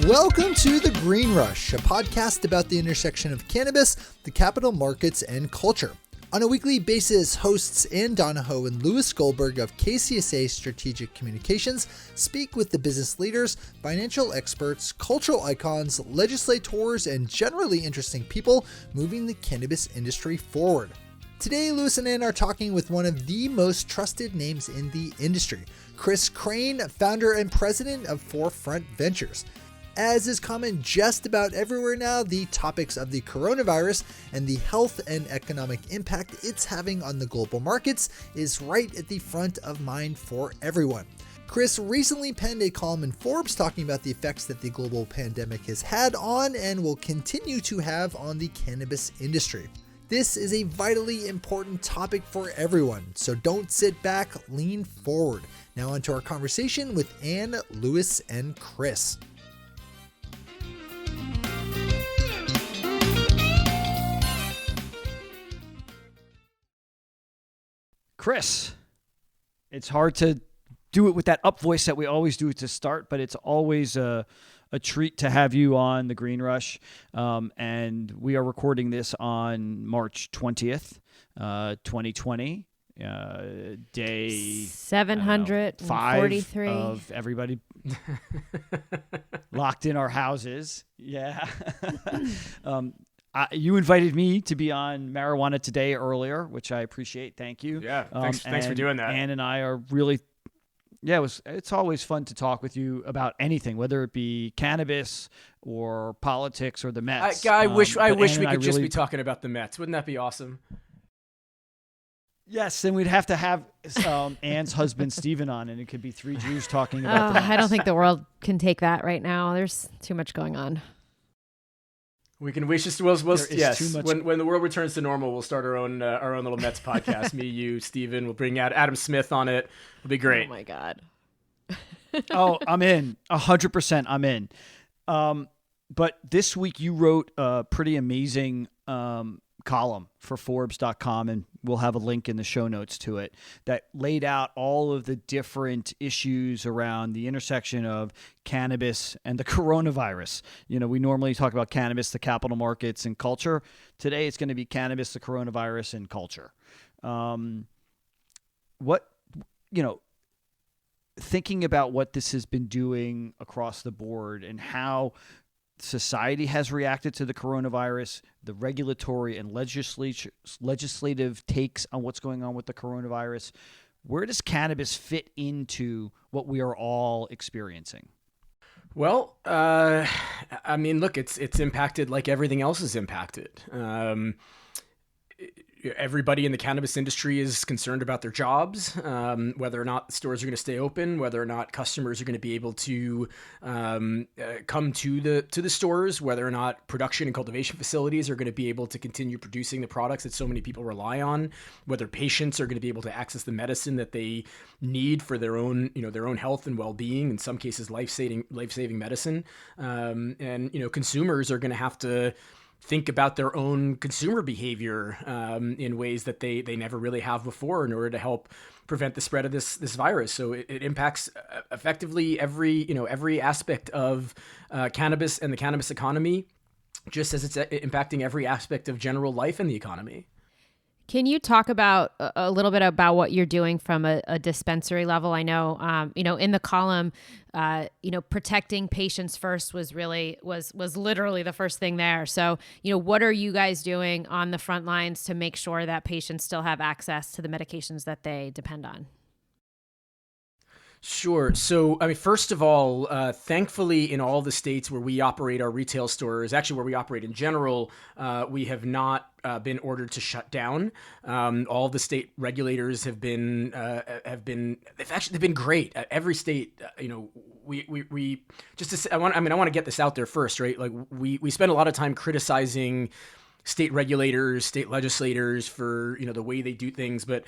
Welcome to The Green Rush, a podcast about the intersection of cannabis, the capital markets, and culture. On a weekly basis, hosts Ann Donahoe and Louis Goldberg of KCSA Strategic Communications speak with the business leaders, financial experts, cultural icons, legislators, and generally interesting people moving the cannabis industry forward. Today, Louis and Ann are talking with one of the most trusted names in the industry, Kris Krane, founder and president of 4Front Ventures. As is common just about everywhere now, the topics of the coronavirus and the health and economic impact it's having on the global markets is right at the front of mind for everyone. Kris recently penned a column in Forbes talking about the effects that the global pandemic has had on and will continue to have on the cannabis industry. This is a vitally important topic for everyone, so don't sit back, lean forward. Now onto our conversation with Ann, Louis, and Kris. Kris, it's hard to do it with that up voice that we always do to start, but it's always a treat to have you on The Green Rush. And we are recording this on March 20th, 2020, day 743 of everybody locked in our houses. Yeah. You invited me to be on Marijuana Today earlier, which I appreciate. Thank you. Yeah, thanks for doing that. Ann and I are really, it's always fun to talk with you about anything, whether it be cannabis or politics or the Mets. I wish we could just be talking about the Mets. Wouldn't that be awesome? Yes, then we'd have to have Ann's husband Steven on, and it could be three Jews talking about the Mets. I don't think the world can take that right now. There's too much going on. We'll when the world returns to normal, we'll start our own little Mets podcast. Me, you, Steven. We'll bring out Adam Smith on it. It'll be great. Oh my God. Oh, I'm in 100%. I'm in. But this week you wrote a pretty amazing column for Forbes.com, and we'll have a link in the show notes to it, that laid out all of the different issues around the intersection of cannabis and the coronavirus. You know, we normally talk about cannabis, the capital markets, and culture. Today it's going to be cannabis, the coronavirus, and culture. Thinking about what this has been doing across the board and how society has reacted to the coronavirus, the regulatory and legislative takes on what's going on with the coronavirus. Where does cannabis fit into what we are all experiencing? Well, look, it's impacted like everything else is impacted. Everybody in the cannabis industry is concerned about their jobs, whether or not stores are going to stay open, whether or not customers are going to be able to come to the stores, whether or not production and cultivation facilities are going to be able to continue producing the products that so many people rely on, whether patients are going to be able to access the medicine that they need for their own health and well-being, in some cases life-saving medicine, and consumers are going to have to think about their own consumer behavior in ways that they never really have before in order to help prevent the spread of this virus. So it impacts effectively every aspect of cannabis and the cannabis economy, just as it's impacting every aspect of general life in the economy. Can you talk about a little bit about what you're doing from a dispensary level? I know, in the column, protecting patients first was literally the first thing there. So, what are you guys doing on the front lines to make sure that patients still have access to the medications that they depend on? Sure. So, first of all, thankfully, in all the states where we operate our retail stores, actually where we operate in general, we have not been ordered to shut down. All the state regulators have been great. Every state, we just to say, I want to get this out there first, right? Like we spend a lot of time criticizing state regulators, state legislators for, the way they do things. But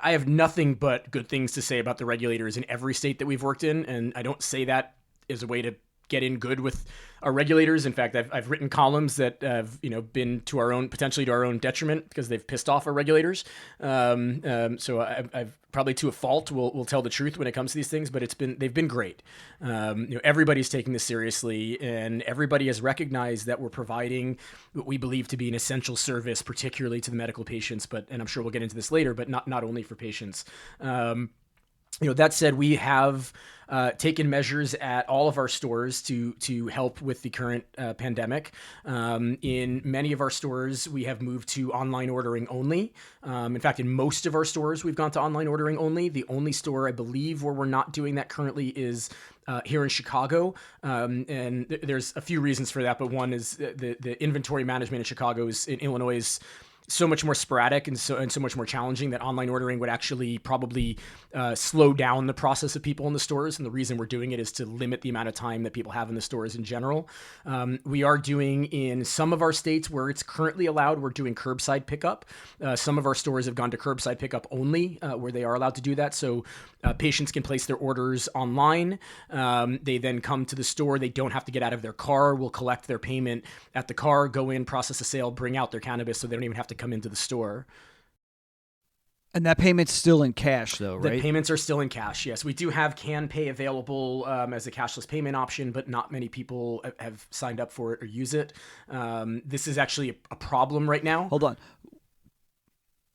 I have nothing but good things to say about the regulators in every state that we've worked in. And I don't say that as a way to get in good with our regulators. In fact, I've written columns that have been potentially to our own detriment because they've pissed off our regulators. So I've probably to a fault will tell the truth when it comes to these things, but they've been great. Everybody's taking this seriously, and everybody has recognized that we're providing what we believe to be an essential service, particularly to the medical patients. And I'm sure we'll get into this later, but not only for patients. That said, we have taken measures at all of our stores to help with the current pandemic. In many of our stores, we have moved to online ordering only. In fact, in most of our stores, we've gone to online ordering only. The only store, I believe, where we're not doing that currently is here in Chicago. And there's a few reasons for that, but one is the inventory management in Chicago in Illinois is so much more sporadic and so much more challenging that online ordering would actually probably slow down the process of people in the stores. And the reason we're doing it is to limit the amount of time that people have in the stores in general. We are doing in some of our states where it's currently allowed, we're doing curbside pickup. Some of our stores have gone to curbside pickup only, where they are allowed to do that. So patients can place their orders online. They then come to the store. They don't have to get out of their car. We'll collect their payment at the car, go in, process a sale, bring out their cannabis, so they don't even have to come into the store. And that payment's still in cash, though, right? The payments are still in cash, yes. We do have CanPay available as a cashless payment option, but not many people have signed up for it or use it. This is actually a problem right now. Hold on.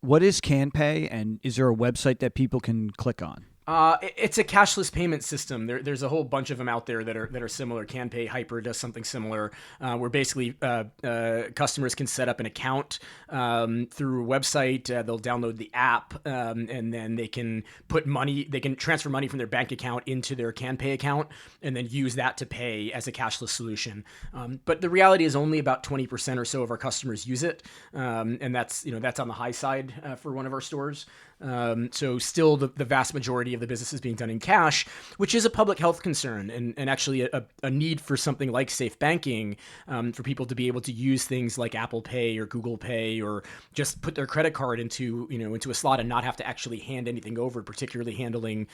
What is CanPay, and is there a website that people can click on? It's a cashless payment system. There's a whole bunch of them out there that are similar. CanPay, Hyper does something similar, where basically customers can set up an account through a website. They'll download the app, and then they can put money. They can transfer money from their bank account into their CanPay account, and then use that to pay as a cashless solution. But the reality is only about 20% or so of our customers use it, and that's on the high side for one of our stores. So still the vast majority of the business is being done in cash, which is a public health concern and actually a need for something like safe banking, for people to be able to use things like Apple Pay or Google Pay, or just put their credit card into a slot and not have to actually hand anything over, particularly handling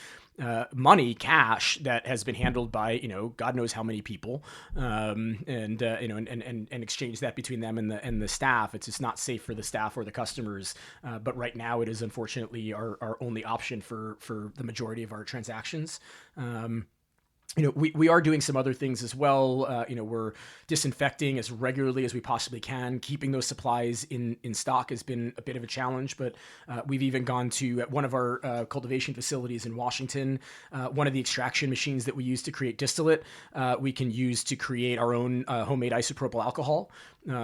money, cash that has been handled by, God knows how many people, and exchange that between them and the staff. It's just not safe for the staff or the customers. But right now it is unfortunately our only option for the majority of our transactions. We are doing some other things as well. We're disinfecting as regularly as we possibly can. Keeping those supplies in stock has been a bit of a challenge, but we've even gone to one of our cultivation facilities in Washington. One of the extraction machines that we use to create distillate, we can use to create our own homemade isopropyl alcohol.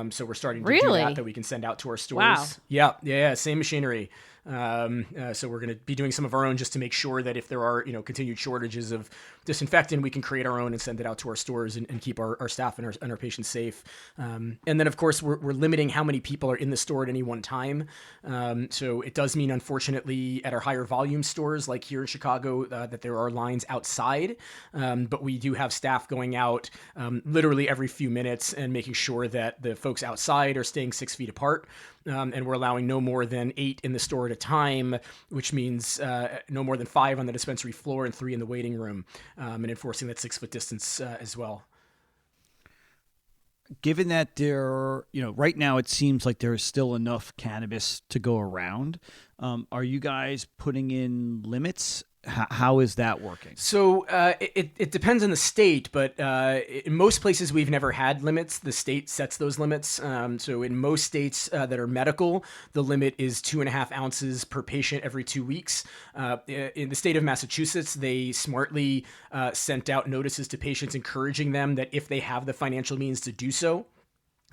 So we're starting to do that we can send out to our stores. Wow. Yeah, same machinery. So we're going to be doing some of our own just to make sure that if there are, continued shortages of disinfectant, we can create our own and send it out to our stores and keep our staff and our patients safe. And then of course we're limiting how many people are in the store at any one time. So it does mean, unfortunately, at our higher volume stores, like here in Chicago, that there are lines outside. But we do have staff going out, literally every few minutes and making sure that the folks outside are staying 6 feet apart. And we're allowing no more than 8 in the store at a time, which means no more than 5 on the dispensary floor and 3 in the waiting room, and enforcing that 6 foot distance as well. Given that right now it seems like there's still enough cannabis to go around, are you guys putting in limits? How is that working? So it depends on the state, but in most places we've never had limits. The state sets those limits. So in most states that are medical, the limit is 2.5 ounces per patient every 2 weeks. In the state of Massachusetts, they smartly sent out notices to patients encouraging them that if they have the financial means to do so,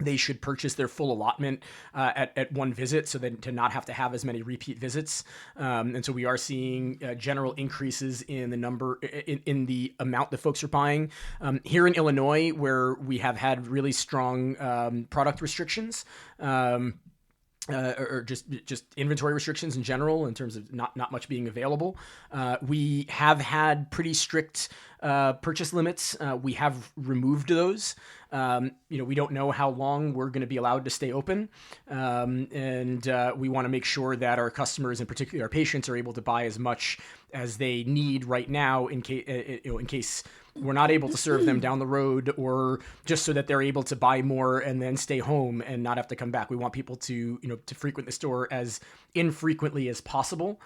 they should purchase their full allotment at one visit, so then to not have to have as many repeat visits. And so we are seeing general increases in the number, in the amount that folks are buying. Here in Illinois, where we have had really strong product restrictions, or just inventory restrictions in general in terms of not much being available. We have had pretty strict purchase limits. We have removed those. We don't know how long we're going to be allowed to stay open. And we want to make sure that our customers, in particular our patients, are able to buy as much as they need right now in case we're not able to serve them down the road, or just so that they're able to buy more and then stay home and not have to come back. We want people to frequent the store as infrequently as possible,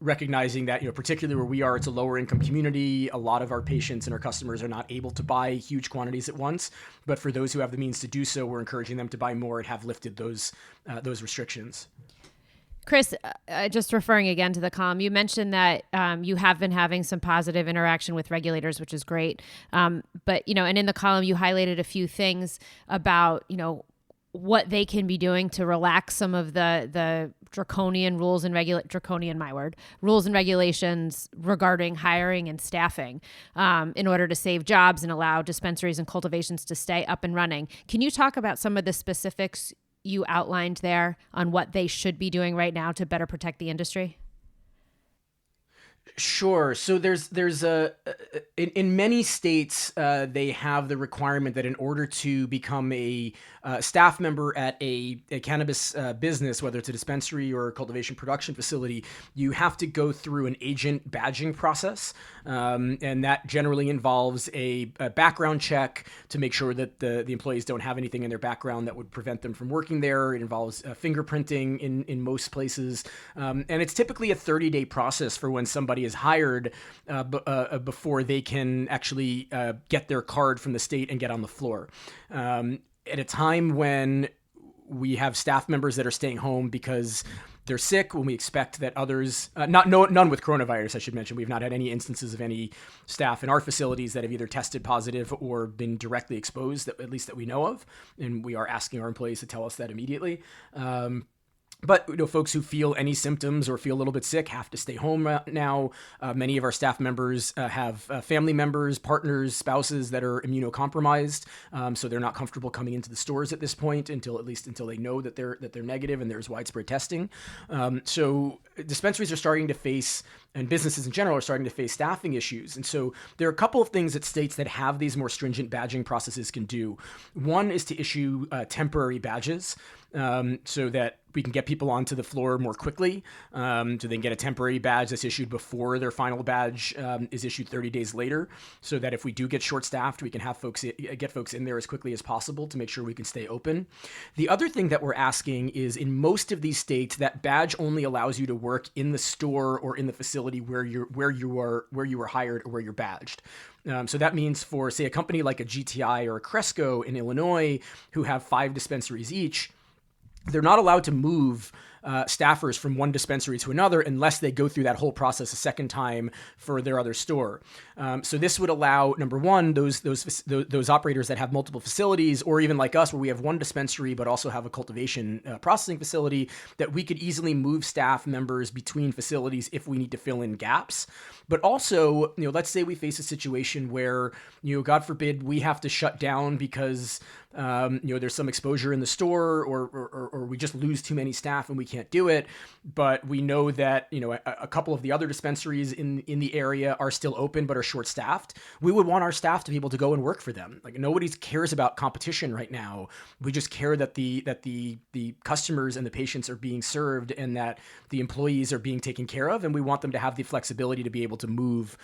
recognizing that, particularly where we are, it's a lower income community. A lot of our patients and our customers are not able to buy huge quantities at once. But for those who have the means to do so, we're encouraging them to buy more and have lifted those restrictions. Kris, just referring again to the column, you mentioned that you have been having some positive interaction with regulators, which is great. But, and in the column, you highlighted a few things about, what they can be doing to relax some of the draconian rules and rules and regulations regarding hiring and staffing in order to save jobs and allow dispensaries and cultivations to stay up and running. Can you talk about some of the specifics you outlined there on what they should be doing right now to better protect the industry? Sure. So in many states, they have the requirement that in order to become a staff member at a cannabis business, whether it's a dispensary or a cultivation production facility, you have to go through an agent badging process. And that generally involves a background check to make sure that the employees don't have anything in their background that would prevent them from working there. It involves fingerprinting in most places. And it's typically a 30-day process for when somebody is hired before they can actually get their card from the state and get on the floor. At a time when we have staff members that are staying home because they're sick, when we expect that others, none with coronavirus, I should mention, we've not had any instances of any staff in our facilities that have either tested positive or been directly exposed, at least that we know of. And we are asking our employees to tell us that immediately. But folks who feel any symptoms or feel a little bit sick have to stay home now. Many of our staff members have family members, partners, spouses that are immunocompromised, so they're not comfortable coming into the stores at this point until they know that they're negative and there's widespread testing. So dispensaries are starting to face, and businesses in general are starting to face, staffing issues. And so there are a couple of things that states that have these more stringent badging processes can do. One is to issue temporary badges, so that we can get people onto the floor more quickly. So they can get a temporary badge that's issued before their final badge is issued 30 days later, so that if we do get short-staffed, we can have get folks in there as quickly as possible to make sure we can stay open. The other thing that we're asking is, in most of these states, that badge only allows you to work in the store or in the facility where you were hired or where you're badged. So that means for, say, a company like a GTI or a Cresco in Illinois, who have 5 dispensaries each, they're not allowed to move staffers from one dispensary to another unless they go through that whole process a second time for their other store. So this would allow, number one, those operators that have multiple facilities, or even like us, where we have one dispensary but also have a cultivation processing facility, that we could easily move staff members between facilities if we need to fill in gaps. But also, let's say we face a situation where, God forbid, we have to shut down because there's some exposure in the store, or we just lose too many staff and we can't do it. But we know that, a couple of the other dispensaries in the area are still open but are short-staffed. We would want our staff to be able to go and work for them. Like, nobody cares about competition right now. We just care that the customers and the patients are being served and that the employees are being taken care of. And we want them to have the flexibility to be able to move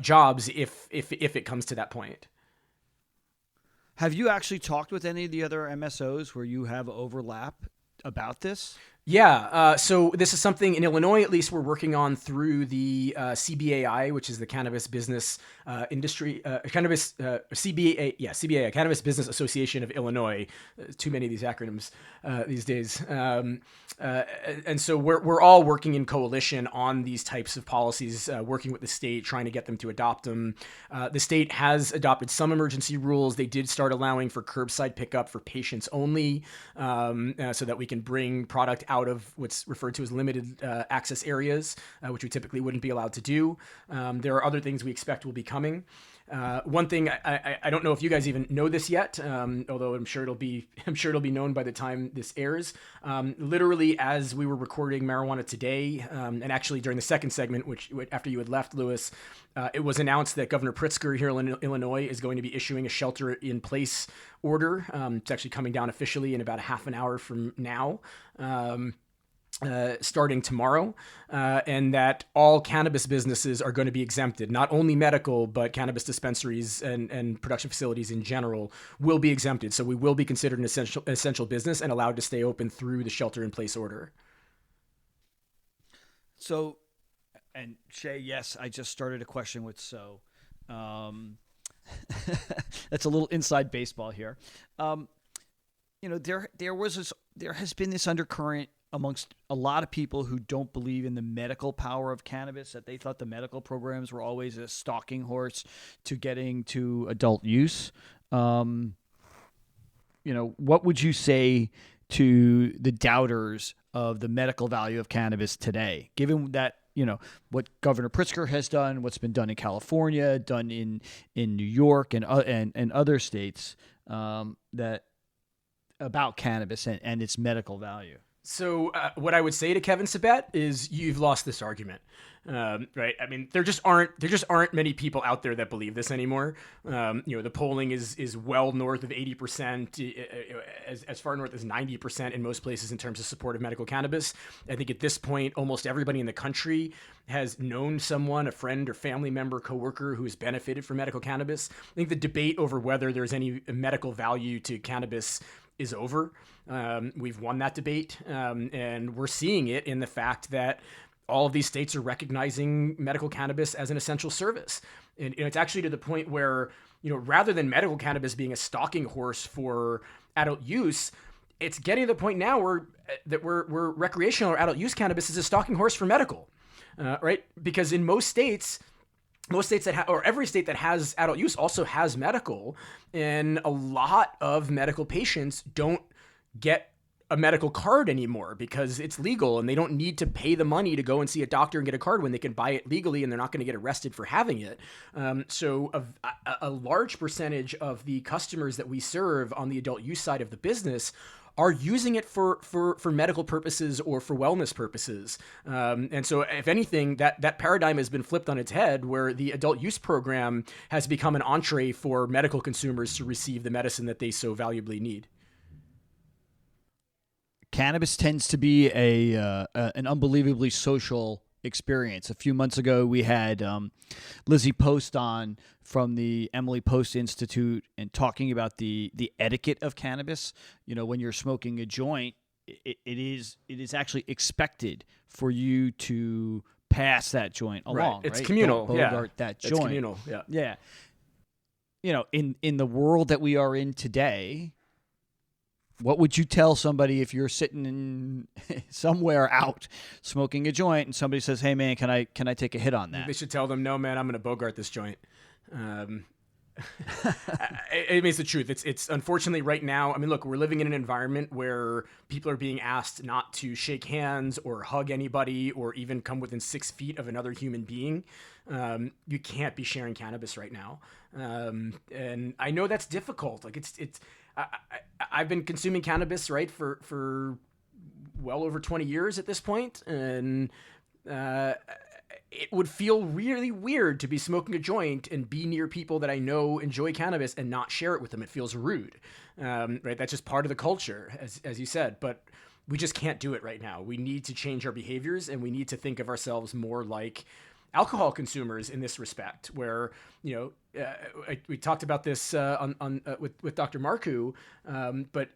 jobs if it comes to that point. Have you actually talked with any of the other MSOs where you have overlap about this? Yeah. So this is something in Illinois, at least, we're working on through the CBAI, which is the Cannabis Business CBAI, Cannabis Business Association of Illinois. Too many of these acronyms these days. And so we're all working in coalition on these types of policies, working with the state, trying to get them to adopt them. The state has adopted some emergency rules. They did start allowing for curbside pickup for patients only, so that we can bring product out of what's referred to as limited access areas, which we typically wouldn't be allowed to do. There are other things we expect will be coming. One thing I don't know if you guys even know this yet, although I'm sure it'll be known by the time this airs. Literally, as we were recording Marijuana Today, and actually during the second segment, which after you had left, Lewis, it was announced that Governor Pritzker here in Illinois is going to be issuing a shelter-in-place order. It's actually coming down officially in about a half an hour from now. Starting tomorrow, and that all cannabis businesses are going to be exempted. Not only medical, but cannabis dispensaries and production facilities in general will be exempted. So we will be considered an essential business and allowed to stay open through the shelter-in-place order. So, and Shay, yes, I just started a question with so. That's a little inside baseball here. There has been this undercurrent amongst a lot of people who don't believe in the medical power of cannabis, that they thought the medical programs were always a stalking horse to getting to adult use. What would you say to the doubters of the medical value of cannabis today, given that, what Governor Pritzker has done, what's been done in California, done in New York and other states, that about cannabis and its medical value? So what I would say to Kevin Sabat is you've lost this argument, right? I mean, there just aren't many people out there that believe this anymore. The polling is well north of 80%, as far north as 90% in most places in terms of support of medical cannabis. I think at this point, almost everybody in the country has known someone, a friend or family member, coworker who has benefited from medical cannabis. I think the debate over whether there's any medical value to cannabis is over. We've won that debate, and we're seeing it in the fact that all of these states are recognizing medical cannabis as an essential service. And it's actually to the point where, rather than medical cannabis being a stalking horse for adult use, it's getting to the point now where recreational or adult use cannabis is a stalking horse for medical, right? Because in most states or every state that has adult use also has medical, and a lot of medical patients don't get a medical card anymore because it's legal and they don't need to pay the money to go and see a doctor and get a card when they can buy it legally and they're not going to get arrested for having it. So a large percentage of the customers that we serve on the adult use side of the business are using it for medical purposes or for wellness purposes. And so if anything, that paradigm has been flipped on its head, where the adult use program has become an entree for medical consumers to receive the medicine that they so valuably need. Cannabis tends to be an unbelievably social experience. A few months ago, we had Lizzie Post on from the Emily Post Institute and talking about the etiquette of cannabis. When you're smoking a joint, it is actually expected for you to pass that joint along. Right. It's right? communal. Don't bogart that joint. It's communal. Yeah. Yeah. In the world that we are in today, what would you tell somebody if you're sitting in somewhere out smoking a joint and somebody says, "Hey man, can I take a hit on that?" They should tell them, "No man, I'm going to bogart this joint." It's the truth. It's unfortunately right now. I mean, look, we're living in an environment where people are being asked not to shake hands or hug anybody or even come within 6 feet of another human being. You can't be sharing cannabis right now, and I know that's difficult. Like I've been consuming cannabis, right, for well over 20 years at this point, and it would feel really weird to be smoking a joint and be near people that I know enjoy cannabis and not share it with them. It feels rude, right? That's just part of the culture, as you said, but we just can't do it right now. We need to change our behaviors, and we need to think of ourselves more like alcohol consumers in this respect, where, we talked about this with Dr. Marku, but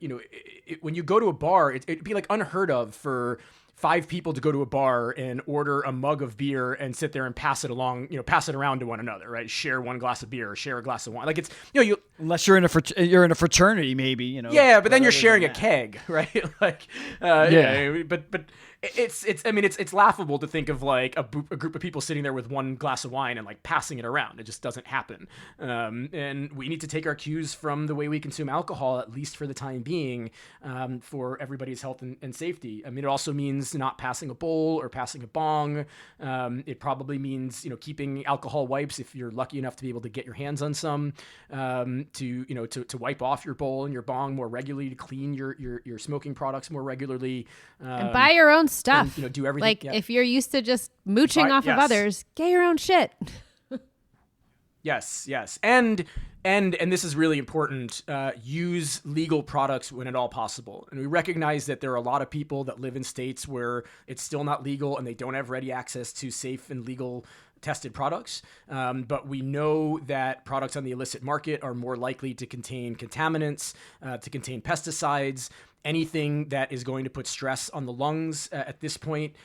when you go to a bar, it'd be like unheard of for 5 people to go to a bar and order a mug of beer and sit there and pass it around to one another, right? Share one glass of beer or share a glass of wine. Like it's, unless you're in a fraternity, maybe, Yeah, but then you're sharing a keg, right? Like, but It's laughable to think of like a group of people sitting there with one glass of wine and like passing it around. It just doesn't happen. And we need to take our cues from the way we consume alcohol, at least for the time being, for everybody's health and safety. I mean, it also means not passing a bowl or passing a bong. It probably means, keeping alcohol wipes if you're lucky enough to be able to get your hands on some, to wipe off your bowl and your bong more regularly, to clean your smoking products more regularly. And buy your own stuff. And, do everything. Like if you're used to just mooching off of others, get your own shit. Yes. And this is really important, use legal products when at all possible. And we recognize that there are a lot of people that live in states where it's still not legal and they don't have ready access to safe and legal tested products. But we know that products on the illicit market are more likely to contain contaminants, to contain pesticides. Anything that is going to put stress on the lungs at this point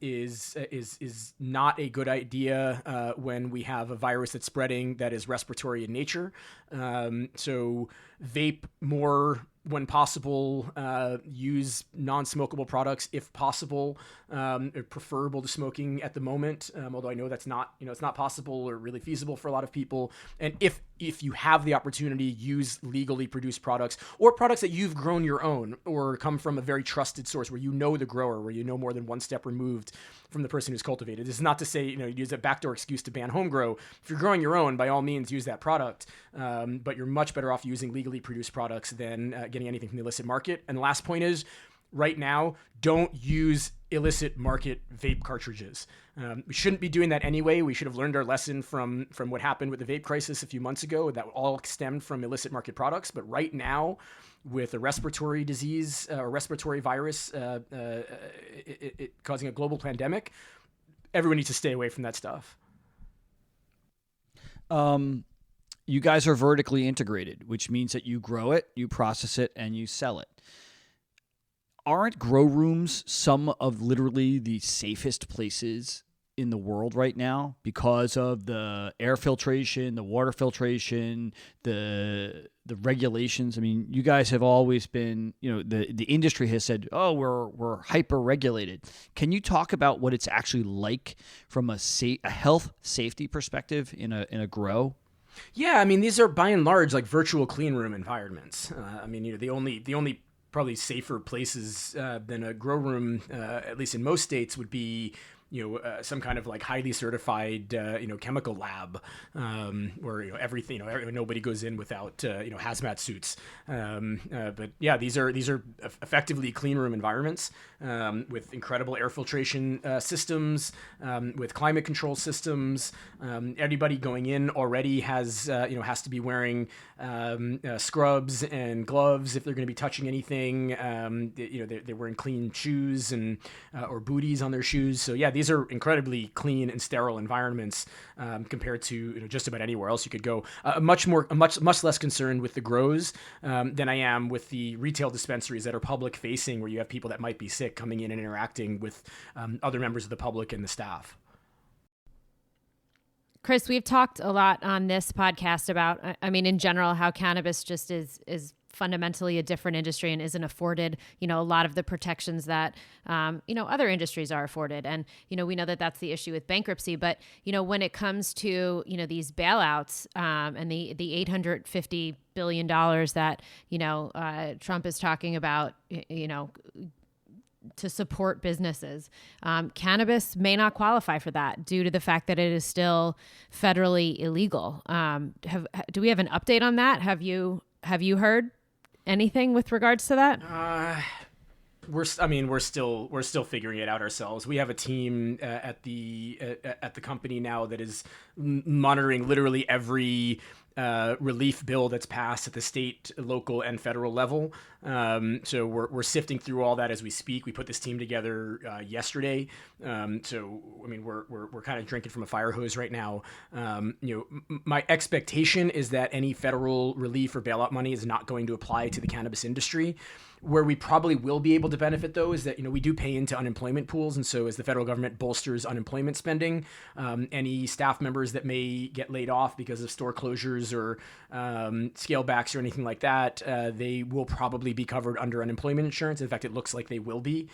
is not a good idea when we have a virus that's spreading that is respiratory in nature. So vape more when possible, use non-smokable products if possible, preferable to smoking at the moment. Although I know that's not, it's not possible or really feasible for a lot of people. And if you have the opportunity, use legally produced products or products that you've grown your own or come from a very trusted source where you know the grower, where you know more than one step removed from the person who's cultivated. This is not to say, use a backdoor excuse to ban home grow. If you're growing your own, by all means, use that product. But you're much better off using legally produced products than getting anything from the illicit market. And the last point is, right now, don't use illicit market vape cartridges. We shouldn't be doing that anyway. We should have learned our lesson from what happened with the vape crisis a few months ago. That all stemmed from illicit market products. But right now, with a respiratory disease or respiratory virus it causing a global pandemic, everyone needs to stay away from that stuff. You guys are vertically integrated, which means that you grow it, you process it, and you sell it. Aren't grow rooms some of literally the safest places in the world right now because of the air filtration, the water filtration, the regulations? I mean, you guys have always been, the industry has said, oh, we're hyper regulated. Can you talk about what it's actually like from a health safety perspective in a grow? Yeah, I mean, these are by and large like virtual clean room environments. The only probably safer places than a grow room, at least in most states, would be some kind of like highly certified, chemical lab, where everything, nobody goes in without, hazmat suits. But yeah, these are effectively clean room environments, with incredible air filtration systems, with climate control systems. Everybody going in already has to be wearing scrubs and gloves if they're going to be touching anything. They're wearing clean shoes and or booties on their shoes. So yeah, these are incredibly clean and sterile environments compared to just about anywhere else you could go. Much less concerned with the grows than I am with the retail dispensaries that are public facing, where you have people that might be sick coming in and interacting with other members of the public and the staff. Kris, we've talked a lot on this podcast about, in general, how cannabis just is fundamentally a different industry and isn't afforded, a lot of the protections that, other industries are afforded. And, we know that that's the issue with bankruptcy. But, when it comes to, these bailouts and the $850 billion that, Trump is talking about, to support businesses, cannabis may not qualify for that due to the fact that it is still federally illegal. Do we have an update on that? Have you heard anything with regards to that? We're still figuring it out ourselves. We have a team at the company now that is monitoring literally every relief bill that's passed at the state, local, and federal level. So we're sifting through all that as we speak. We put this team together yesterday. We're kind of drinking from a fire hose right now. My expectation is that any federal relief or bailout money is not going to apply to the cannabis industry. Where we probably will be able to benefit, though, is that we do pay into unemployment pools, and so as the federal government bolsters unemployment spending, any staff members that may get laid off because of store closures or scale backs or anything like that, they will probably be covered under unemployment insurance. In fact, it looks like they will be.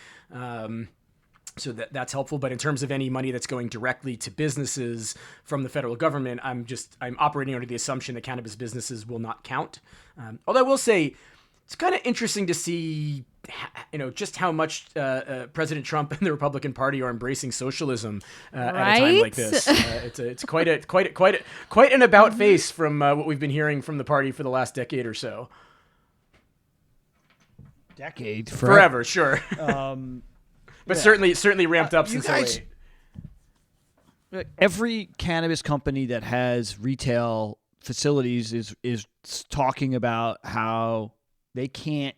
So that's helpful. But in terms of any money that's going directly to businesses from the federal government, I'm operating under the assumption that cannabis businesses will not count. Although I will say it's kind of interesting to see, just how much President Trump and the Republican Party are embracing socialism at a time like this. It's quite an about face from what we've been hearing from the party for the last decade or so. Decade, forever, sure. But certainly ramped up since guys, 08. Every cannabis company that has retail facilities is talking about how they can't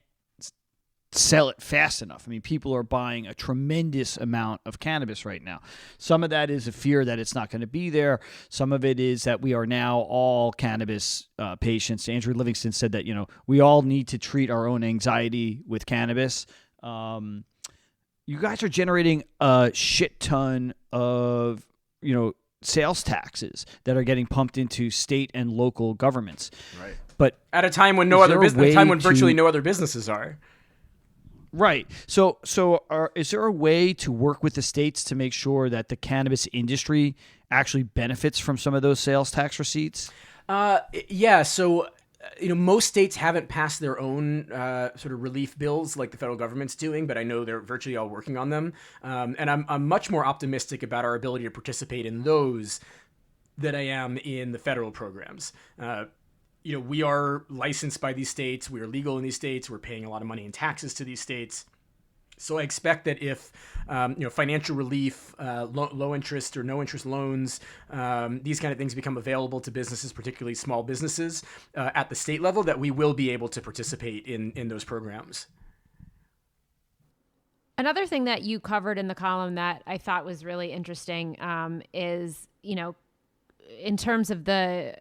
sell it fast enough. I mean, people are buying a tremendous amount of cannabis right now. Some of that is a fear that it's not going to be there. Some of it is that we are now all cannabis patients. Andrew Livingston said that, we all need to treat our own anxiety with cannabis. You guys are generating a shit ton of, sales taxes that are getting pumped into state and local governments. Right. But at a time when virtually no other businesses are. Right. So is there a way to work with the states to make sure that the cannabis industry actually benefits from some of those sales tax receipts? Yeah. So, most states haven't passed their own sort of relief bills like the federal government's doing, but I know they're virtually all working on them. And I'm much more optimistic about our ability to participate in those than I am in the federal programs. We are licensed by these states. We are legal in these states. We're paying a lot of money in taxes to these states. So I expect that if, financial relief, low interest or no interest loans, these kind of things become available to businesses, particularly small businesses at the state level, that we will be able to participate in those programs. Another thing that you covered in the column that I thought was really interesting is, in terms of the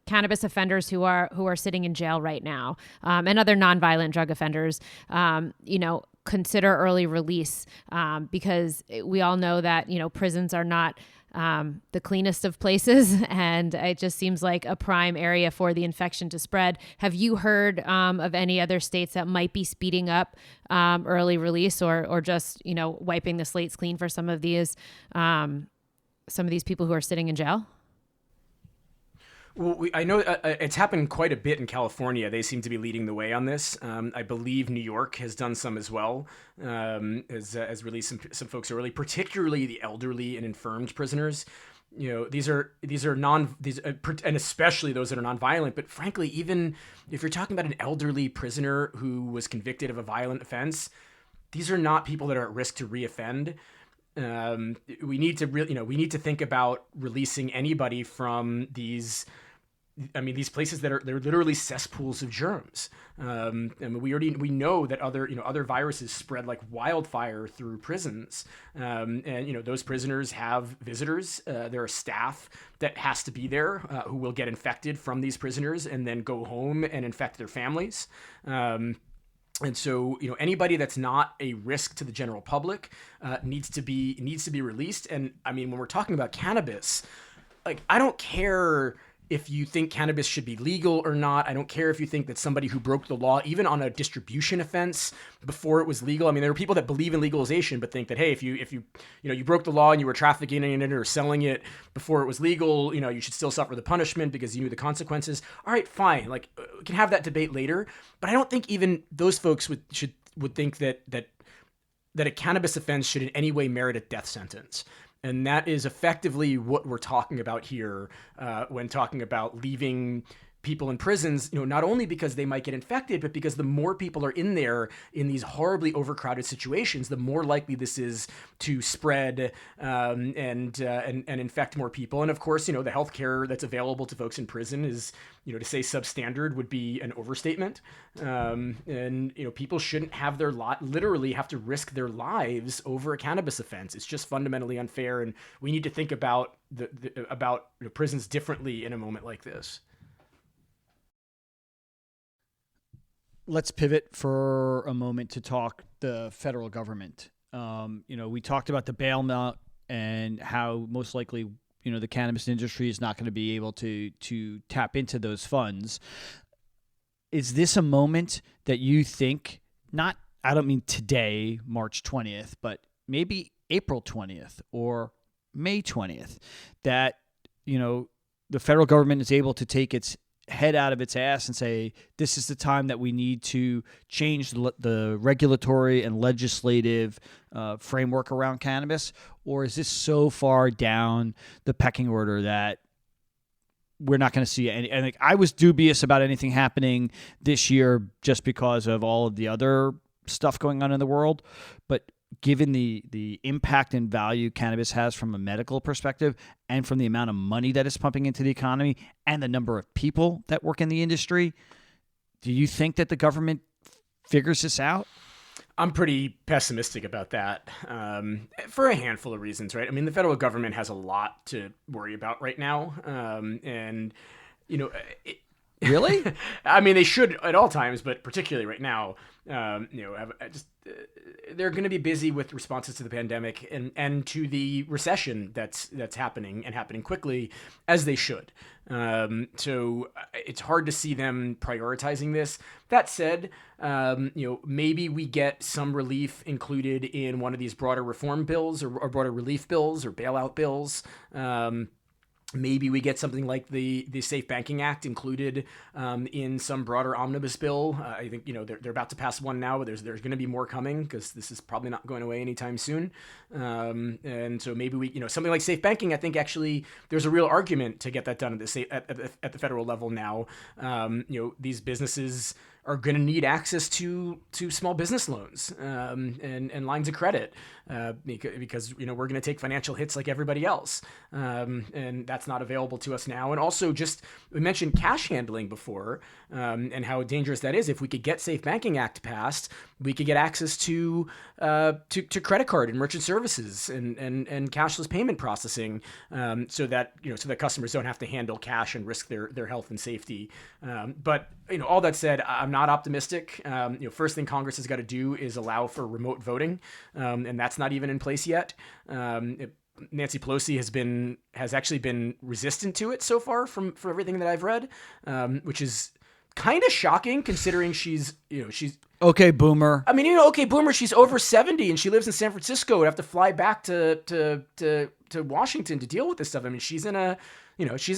cannabis offenders who are sitting in jail right now, and other nonviolent drug offenders, consider early release, because we all know that, prisons are not the cleanest of places, and it just seems like a prime area for the infection to spread. Have you heard of any other states that might be speeding up early release, or just, wiping the slates clean for some of these people who are sitting in jail? Well, I know it's happened quite a bit in California. They seem to be leading the way on this. I believe New York has done some as well, has released some folks early, particularly the elderly and infirmed prisoners. These are and especially those that are nonviolent. But frankly, even if you're talking about an elderly prisoner who was convicted of a violent offense, these are not people that are at risk to reoffend. We need to think about releasing anybody from these places they're literally cesspools of germs. We know that other viruses spread like wildfire through prisons. Those prisoners have visitors. There are staff that has to be there who will get infected from these prisoners and then go home and infect their families. And so, anybody that's not a risk to the general public needs to be released. And when we're talking about cannabis, I don't care if you think cannabis should be legal or not. I don't care if you think that somebody who broke the law, even on a distribution offense before it was legal. There are people that believe in legalization, but think that, hey, if you broke the law and you were trafficking in it or selling it before it was legal, you should still suffer the punishment because you knew the consequences. All right, fine. We can have that debate later. But I don't think even those folks would think that a cannabis offense should in any way merit a death sentence. And that is effectively what we're talking about here when talking about leaving people in prisons, not only because they might get infected, but because the more people are in there in these horribly overcrowded situations, the more likely this is to spread and infect more people. And of course, the healthcare that's available to folks in prison is, to say substandard would be an overstatement. And people shouldn't have literally have to risk their lives over a cannabis offense. It's just fundamentally unfair, and we need to think about about prisons differently in a moment like this. Let's pivot for a moment to talk the federal government. We talked about the bailout and how most likely, the cannabis industry is not going to be able to tap into those funds. Is this a moment that you think, I don't mean today, March 20th, but maybe April 20th or May 20th, that, the federal government is able to take its head out of its ass and say, this is the time that we need to change the regulatory and legislative framework around cannabis? Or is this so far down the pecking order that we're not going to see any? And I was dubious about anything happening this year just because of all of the other stuff going on in the world. But given the impact and value cannabis has from a medical perspective and from the amount of money that is pumping into the economy and the number of people that work in the industry, do you think that the government figures this out? I'm pretty pessimistic about that for a handful of reasons, right? I mean, the federal government has a lot to worry about right now. Really? I mean, they should at all times, but particularly right now, they're going to be busy with responses to the pandemic and to the recession that's happening and happening quickly, as they should. So it's hard to see them prioritizing this. That said, maybe we get some relief included in one of these broader reform bills or broader relief bills or bailout bills. Maybe we get something like the Safe Banking Act included in some broader omnibus bill. I think they're about to pass one now, but there's going to be more coming because this is probably not going away anytime soon. And so maybe we something like safe banking. I think actually there's a real argument to get that done at the federal level now. These businesses are going to need access to small business loans and lines of credit because we're going to take financial hits like everybody else, and that's not available to us now. And also, we mentioned cash handling before, and how dangerous that is. If we could get Safe Banking Act passed, we could get access to credit card and merchant services and cashless payment processing, so that customers don't have to handle cash and risk their health and safety. But all that said, I'm not optimistic. First thing Congress has got to do is allow for remote voting, and that's not even in place yet. Nancy Pelosi has actually been resistant to it so far from everything that I've read, which is kind of shocking considering she's okay, boomer. I mean, okay, boomer. She's over 70 and she lives in San Francisco. Would have to fly back to Washington to deal with this stuff. I mean, she's a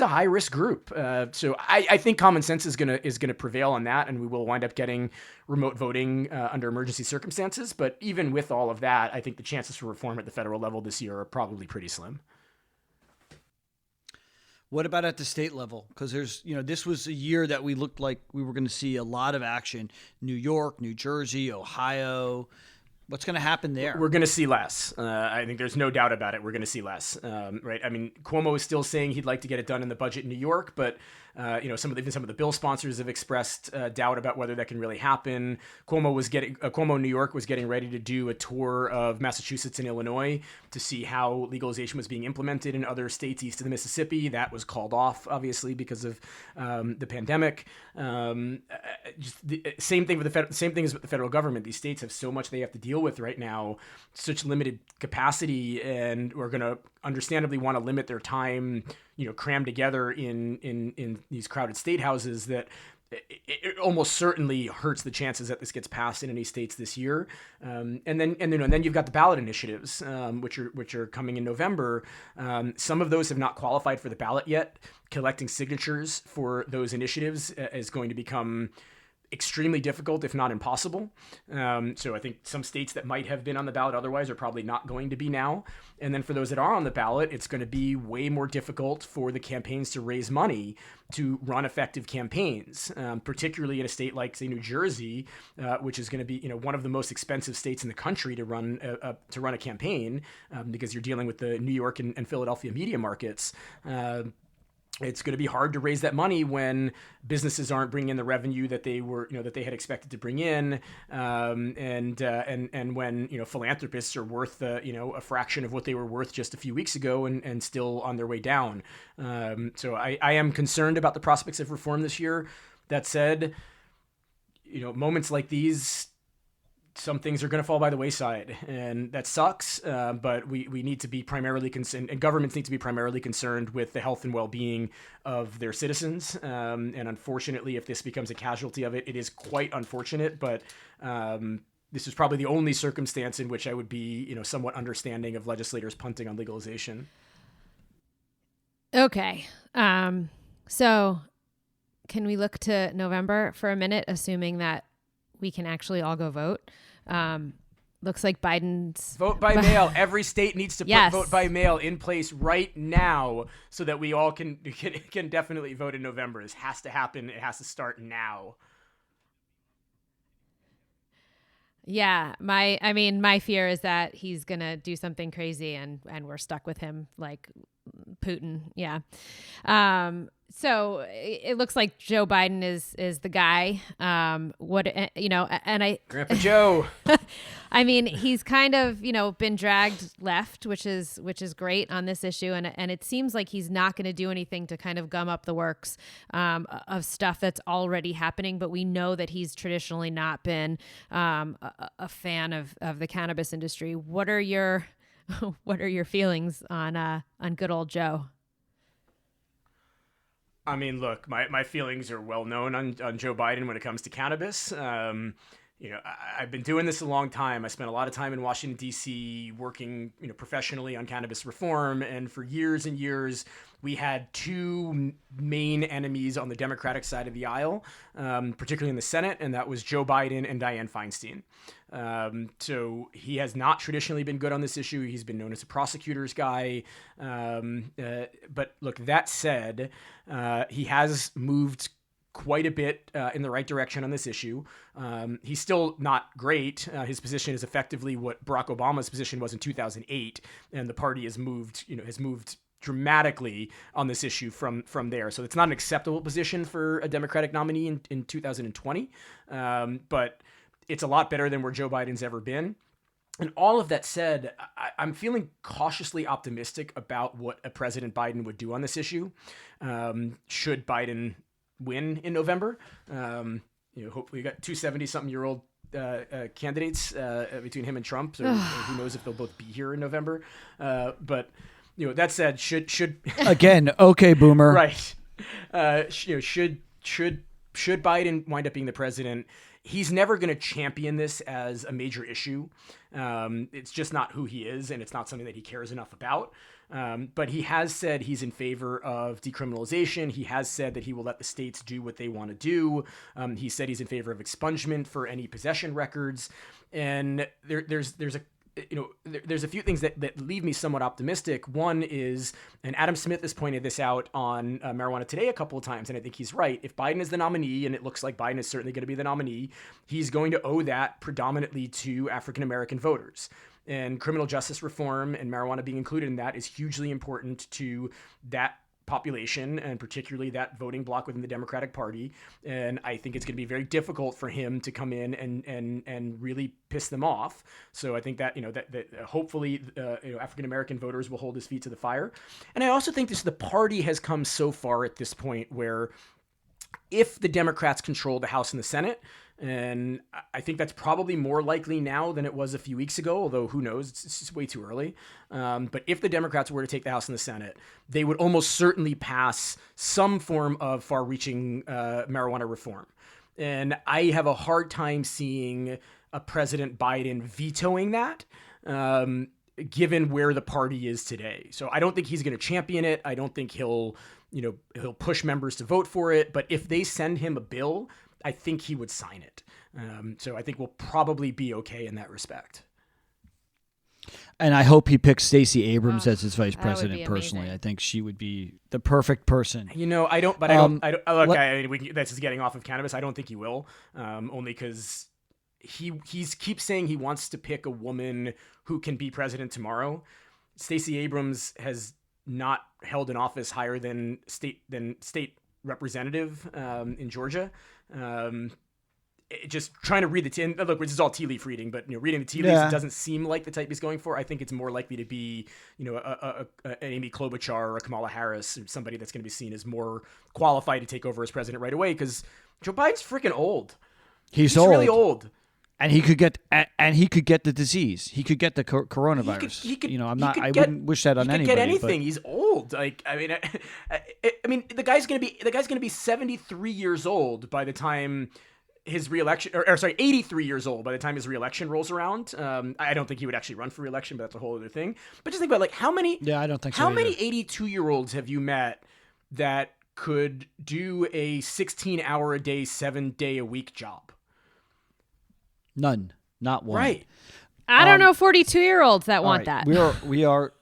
high risk group. So I think common sense is gonna prevail on that, and we will wind up getting remote voting under emergency circumstances. But even with all of that, I think the chances for reform at the federal level this year are probably pretty slim. What about at the state level? Because this was a year that we looked like we were going to see a lot of action. New York, New Jersey, Ohio. What's going to happen there? We're going to see less. I think there's no doubt about it. We're going to see less, right? I mean, Cuomo is still saying he'd like to get it done in the budget in New York, but some of the bill sponsors have expressed doubt about whether that can really happen. Cuomo New York was getting ready to do a tour of Massachusetts and Illinois to see how legalization was being implemented in other states east of the Mississippi. That was called off, obviously, because of the pandemic. Same thing as with the federal government. These states have so much they have to deal with right now, such limited capacity, and we're going to understandably want to limit their time, crammed together in these crowded state houses, that it almost certainly hurts the chances that this gets passed in any states this year. And then you've got the ballot initiatives, which are coming in November. Some of those have not qualified for the ballot yet. Collecting signatures for those initiatives is going to become extremely difficult, if not impossible. So I think some states that might have been on the ballot otherwise are probably not going to be now. And then for those that are on the ballot, it's going to be way more difficult for the campaigns to raise money to run effective campaigns, particularly in a state like, say, New Jersey, which is going to be one of the most expensive states in the country to run a campaign, because you're dealing with the New York and Philadelphia media markets. It's going to be hard to raise that money when businesses aren't bringing in the revenue that they had expected to bring in, and when philanthropists are worth a fraction of what they were worth just a few weeks ago and still on their way down. So I am concerned about the prospects of reform this year. That said, moments like these, some things are going to fall by the wayside, and that sucks. But we need to be primarily concerned, and governments need to be primarily concerned with the health and well-being of their citizens. And unfortunately, if this becomes a casualty of it, it is quite unfortunate. But this is probably the only circumstance in which I would be, somewhat understanding of legislators punting on legalization. Okay. So can we look to November for a minute, assuming that we can actually all go vote? Looks like Biden's vote by mail. Every state needs to put vote by mail in place right now so that we all can definitely vote in November. This has to happen. It has to start now. Yeah, my fear is that he's gonna do something crazy and we're stuck with him like Putin. Yeah. So it looks like Joe Biden is the guy. And Grandpa Joe. I mean, he's kind of, been dragged left, which is great on this issue. And it seems like he's not going to do anything to kind of gum up the works of stuff that's already happening. But we know that he's traditionally not been a fan of the cannabis industry. What are your feelings on good old Joe? I mean, look, my feelings are well known on Joe Biden when it comes to cannabis. I've been doing this a long time. I spent a lot of time in Washington, D.C. working, professionally on cannabis reform. And for years and years, we had two main enemies on the Democratic side of the aisle, particularly in the Senate, and that was Joe Biden and Dianne Feinstein. So he has not traditionally been good on this issue. He's been known as a prosecutor's guy. But look, that said, he has moved quite a bit in the right direction on this issue. He's still not great. His position is effectively what Barack Obama's position was in 2008, and the party has moved dramatically on this issue from there. So it's not an acceptable position for a Democratic nominee in 2020, but it's a lot better than where Joe Biden's ever been. And all of that said, I'm feeling cautiously optimistic about what a President Biden would do on this issue, should Biden win in November. Hopefully you got two 70-something-year-old candidates between him and Trump. So who knows if they'll both be here in November. But that said, should again, okay, boomer. Right. Should Biden wind up being the president, he's never going to champion this as a major issue. It's just not who he is, and it's not something that he cares enough about. But he has said he's in favor of decriminalization. He has said that he will let the states do what they want to do. He said he's in favor of expungement for any possession records. And there's a few things that leave me somewhat optimistic. One is, and Adam Smith has pointed this out on Marijuana Today a couple of times, and I think he's right. If Biden is the nominee, and it looks like Biden is certainly going to be the nominee, he's going to owe that predominantly to African-American voters. And criminal justice reform and marijuana being included in that is hugely important to that population, and particularly that voting bloc within the Democratic Party. And I think it's going to be very difficult for him to come in and really piss them off. So I think that hopefully African American voters will hold his feet to the fire. And I also think the party has come so far at this point where if the Democrats control the House and the Senate, and I think that's probably more likely now than it was a few weeks ago, although who knows, it's just way too early. But if the Democrats were to take the House and the Senate, they would almost certainly pass some form of far-reaching marijuana reform. And I have a hard time seeing a President Biden vetoing that, given where the party is today. So I don't think he's going to champion it. I don't think he'll push members to vote for it. But if they send him a bill, I think he would sign it. So I think we'll probably be okay in that respect. And I hope he picks Stacey Abrams as his vice that would president. be Personally, amazing. I think she would be the perfect person. I don't. That's just getting off of cannabis. I don't think he will, only because he keeps saying he wants to pick a woman who can be president tomorrow. Stacey Abrams has not held an office higher than state representative in Georgia. Just trying to read the tea. Look, this is all tea leaf reading, but reading the tea leaves, it doesn't seem like the type he's going for. I think it's more likely to be, an Amy Klobuchar or a Kamala Harris, or somebody that's going to be seen as more qualified to take over as president right away. Because Joe Biden's freaking old. He's old. Really old. And he could get the disease. He could get the coronavirus. I wouldn't wish that on anybody. He could get anything. He's old. I mean, the guy's gonna be 73 years old by the time his reelection, or sorry, 83 years old by the time his reelection rolls around. I don't think he would actually run for reelection, but that's a whole other thing. But just think about like how many. Yeah, I don't think so. How many 82-year-olds have you met that could do a 16-hour a day, 7-day a week job? None. Not one. Right. I don't know 42-year-olds that want All right, that. We are.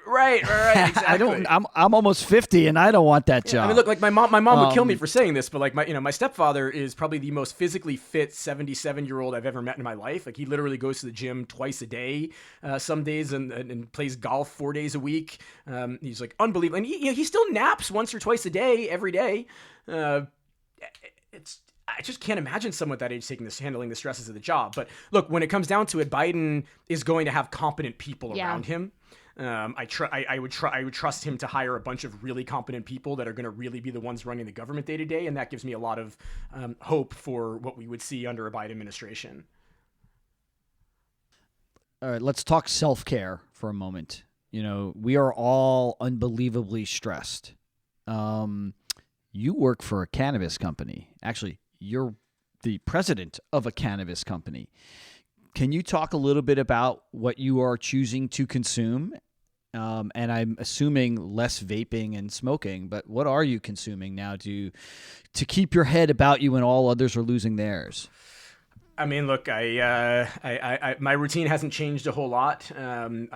Right. Exactly. I don't. I'm almost 50, and I don't want that job. I mean, look, like my mom would kill me for saying this, but like my stepfather is probably the most physically fit 77-year-old I've ever met in my life. Like he literally goes to the gym twice a day, some days, and plays golf 4 days a week. He's like unbelievable, and he still naps once or twice a day, every day. I just can't imagine someone at that age handling the stresses of the job. But look, when it comes down to it, Biden is going to have competent people around him. I would trust him to hire a bunch of really competent people that are going to really be the ones running the government day to day, and that gives me a lot of hope for what we would see under a Biden administration. All right, let's talk self-care for a moment. We are all unbelievably stressed. You work for a cannabis company. Actually, you're the president of a cannabis company. Can you talk a little bit about what you are choosing to consume? And I'm assuming less vaping and smoking, but what are you consuming now to keep your head about you when all others are losing theirs? I mean, look, my routine hasn't changed a whole lot. I'm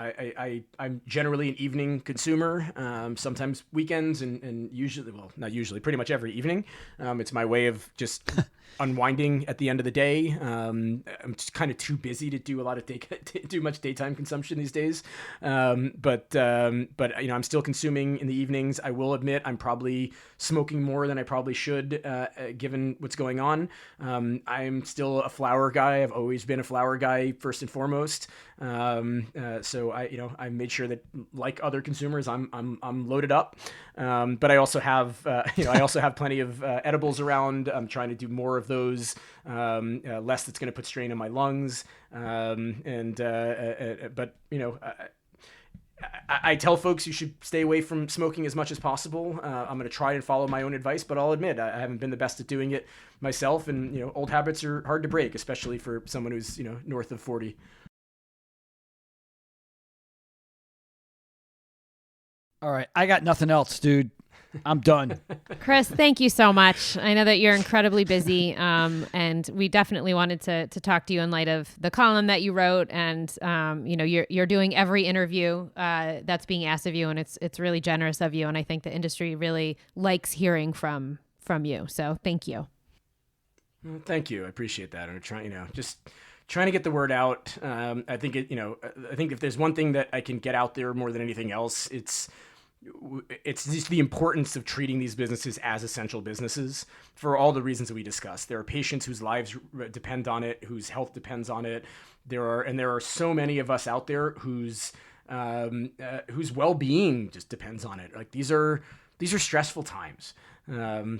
generally an evening consumer, sometimes weekends and usually, well, not usually, pretty much every evening. It's my way of just unwinding at the end of the day. I'm just kind of too busy to do a lot of too much daytime consumption these days. But I'm still consuming in the evenings. I will admit I'm probably smoking more than I probably should, given what's going on. I'm still a flower guy. I've always been a flower guy first and foremost. So I made sure that, like other consumers, I'm loaded up. But I also have plenty of edibles around. I'm trying to do more of those, less that's going to put strain on my lungs. I tell folks you should stay away from smoking as much as possible. I'm going to try and follow my own advice, but I'll admit I haven't been the best at doing it myself. And, old habits are hard to break, especially for someone who's, north of 40. All right. I got nothing else, dude. I'm done. Kris, thank you so much. I know that you're incredibly busy, and we definitely wanted to talk to you in light of the column that you wrote, and you're doing every interview that's being asked of you, and it's really generous of you, and I think the industry really likes hearing from you. So thank you. Well, thank you. I appreciate that. I'm trying, just trying to get the word out. I think I think if there's one thing that I can get out there more than anything else, it's just the importance of treating these businesses as essential businesses for all the reasons that we discussed. There are patients whose lives depend on it, whose health depends on it. There are so many of us out there whose well-being just depends on it. Like these are stressful times.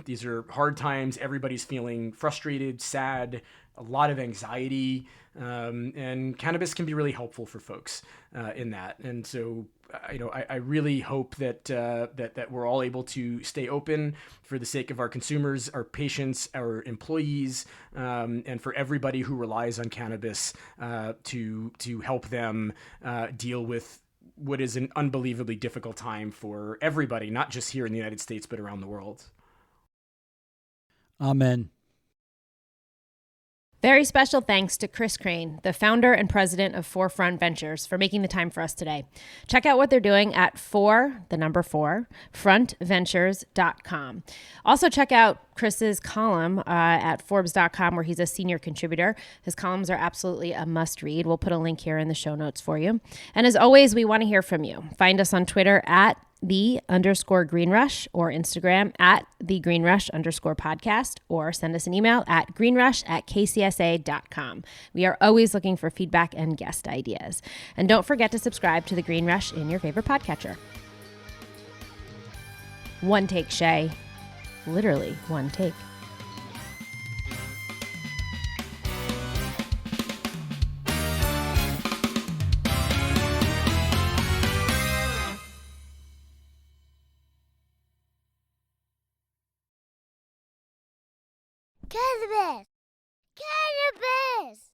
These are hard times. Everybody's feeling frustrated, sad, a lot of anxiety, and cannabis can be really helpful for folks in that. And so, I really hope that we're all able to stay open for the sake of our consumers, our patients, our employees, and for everybody who relies on cannabis to help them deal with what is an unbelievably difficult time for everybody, not just here in the United States, but around the world. Amen. Very special thanks to Kris Krane, the founder and president of 4Front Ventures, for making the time for us today. Check out what they're doing at 4frontventures.com. Also check out Kris's column at Forbes.com, where he's a senior contributor. His columns are absolutely a must read. We'll put a link here in the show notes for you. And as always, we want to hear from you. Find us on Twitter at @the_greenrush or Instagram at @thegreenrush_podcast, or send us an email at greenrush@kcsa.com. We are always looking for feedback and guest ideas. And don't forget to subscribe to The Green Rush in your favorite podcatcher. One take, Shay. Literally one take. Cannabis. Cannabis!